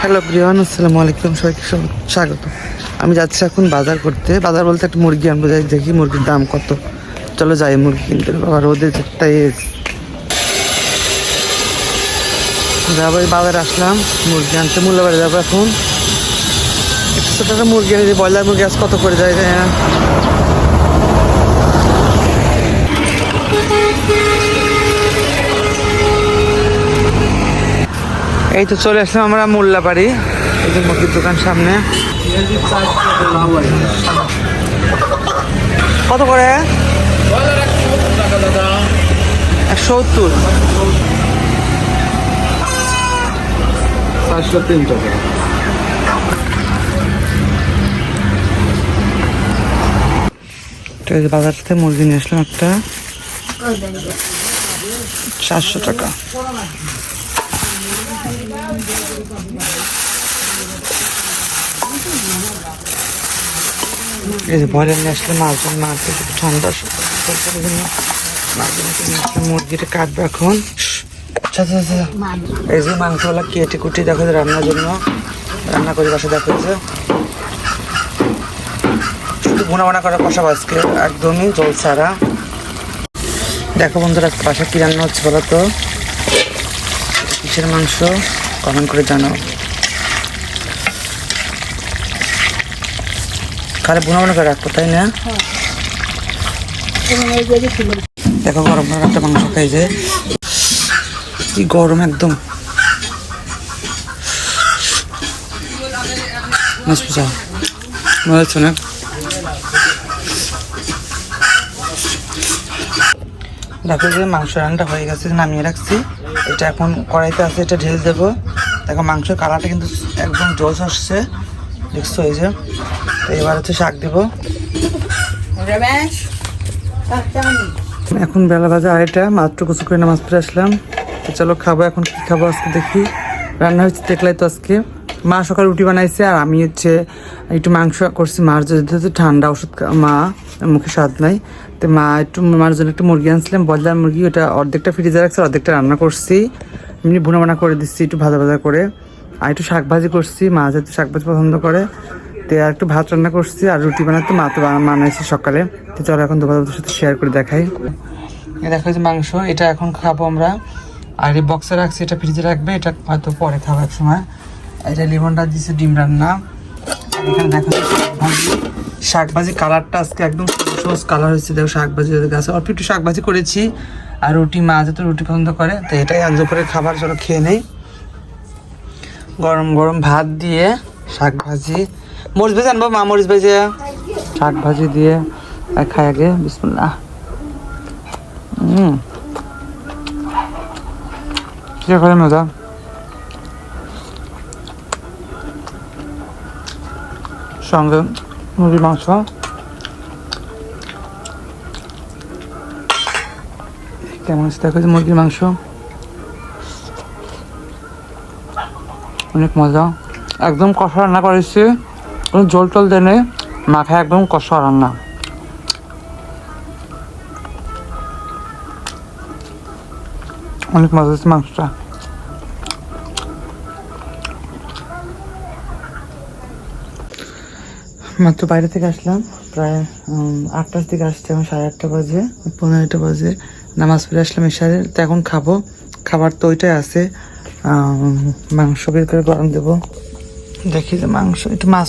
Hello Priyan, আসসালামু আলাইকুম, সবাইকে স্বাগত। আমি যাচ্ছি এখন বাজার করতে। বাজার বলতে একটা মুরগি আনবো, যাই দেখি মুরগির দাম কত। চলো যাই মুরগি কিনতে। বাবা রোদে তাই যাবো, বাজারে আসলাম মুরগি আনতে। মূল্যবাড়ি যাবো এখন। 100 টাকা মুরগি আনি, ব্রয়লার মুরগি আজ কত করে যায় না। এই তো চলে আসলাম আমরা মোল্লাবাড়ি, এই যে মুরগির দোকান সামনে। কত করে? 170। 403 টাকা। বাজার থেকে মুরগি নিয়ে আসলাম একটা, 400 টাকা। এই যে ব্রয়লার নিয়ে আসলে মাছজন মারতে ঠান্ডা মুরগিটা কাটবে এখন। এই যে মাংসগুলো কেটে কুটি দেখো রান্নার জন্য রান্না করে বাসা দেখো। যে শুধু বোনা করা কষা আজকে একদমই জল ছাড়া। দেখো বন্ধুরা বাসা কি রান্না হচ্ছে বলো তো, কিসের মাংস কমেন্ট করে জানাও। খালি বোনা করে রাখবো তাই না? দেখো গরম গরম একটা মাংস খাই, যে কি গরম একদম। মাছ পুজা মনে হচ্ছে না। দেখো যে মাংস রান্নাটা হয়ে গেছে, নামিয়ে রাখছি। এটা এখন কড়াইতে আছে, এটা ঢেলে দেবো। দেখো মাংসের কালারটা কিন্তু একদম জোস আসছে, দেখছো? এই যে এবার হচ্ছে শাক দেবো। এখন বেলা বাজে 2:30, মাত্র গোসল করে নামাজ পড়ে আসলাম। তো চলো খাবো এখন। কি খাবো আজকে দেখি। রান্না হচ্ছে দেখলাই তো আজকে। মা সকালে রুটি বানাইছে আর আমি হচ্ছে একটু মাংস করছি। মার যেহেতু ঠান্ডা ওষুধ, মা মুখে স্বাদ নাই, তো মা একটু মার জন্য একটা মুরগি আনছিলাম, ব্রয়লার মুরগি। ওটা অর্ধেকটা ফ্রিজে রাখছি, অর্ধেকটা রান্না করছি। এমনি ভুনা করে দিচ্ছি একটু ভাজা ভাজা করে। আর একটু শাক ভাজি করছি, মা যেহেতু শাক ভাজি পছন্দ করে। তো আর একটু ভাত রান্না করছি আর রুটি বানাতে মা তো বানাইছি সকালে। তো চলো এখন তোমাদের সাথে শেয়ার করে দেখাই। দেখো যে মাংস, এটা এখন খাবো আমরা। আর এই বক্সে রাখছি, এটা ফ্রিজে রাখবে, এটা হয়তো পরে খাবো এক সময়। এটা লিমনটা দিচ্ছে ডিম রান্না। এখানে দেখো শাক ভাজি, কালারটা আজকে একদম সবুজ কালার হয়েছে। দেখো শাক ভাজি গাছে অল্প একটু শাক ভাজি করেছি। আর রুটি, মা যেহেতু রুটি পছন্দ করে, তো এটাই আজ করে খাবার জন্য খেয়ে নেই। গরম গরম ভাত দিয়ে শাক ভাজি, মরিচ ভাজি আনবো মা, মরিচ ভাজি শাক ভাজি দিয়ে খাই আগে। বিসমিল্লাহ। কি করে মজা। সঙ্গে মুরগির মাংস। কেমন আছে দেখো মুরগির মাংস, অনেক মজা। একদম কষা রান্না করেছি, কোনো জল টল দেনে, মাখায় একদম কষা রান্না। অনেক মজা হচ্ছে মাংসটা। মাত্র বাইরে থেকে আসলাম, প্রায় 8টার দিকে আসছে। এখন 8:30 বাজে, 15টা বাজে। নামাজ পড়ে আসলাম এশারের। তো এখন খাবো। খাবার তো ওইটাই আছে, মাংস বের করে গরম দেবো। দেখি যে মাংস একটু মাছ